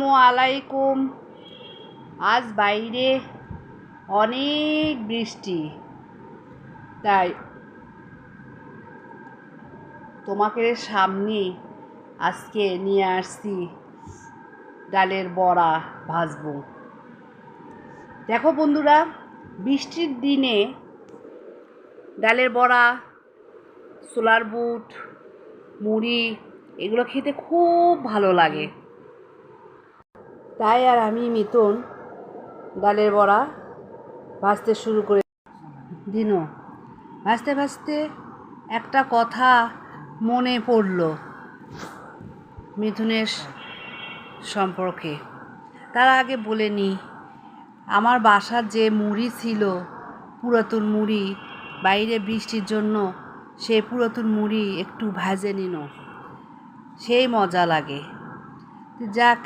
আসসালামু আলাইকুম। আজ বাইরে অনেক বৃষ্টি, তাই তোমাকে সামনে আজকে নিয়ে আসছি ডালের বড়া ভাজবো। দেখো বন্ধুরা, বৃষ্টির দিনে ডালের বড়া, ছোলার বুট, মুড়ি এগুলো খেতে খুব ভালো লাগে। তাই আর আমি মিতন ডালের বড়া ভাজতে শুরু করে দিন। ভাজতে ভাজতে একটা কথা মনে পড়ল মিথুনের সম্পর্কে। তার আগে বলে নিই, আমার বাসার যে মুড়ি ছিল, পুরাতন মুড়ি, বাইরে বৃষ্টির জন্য সেই পুরাতন মুড়ি একটু ভেজে নিন, সেই মজা লাগে। যাক,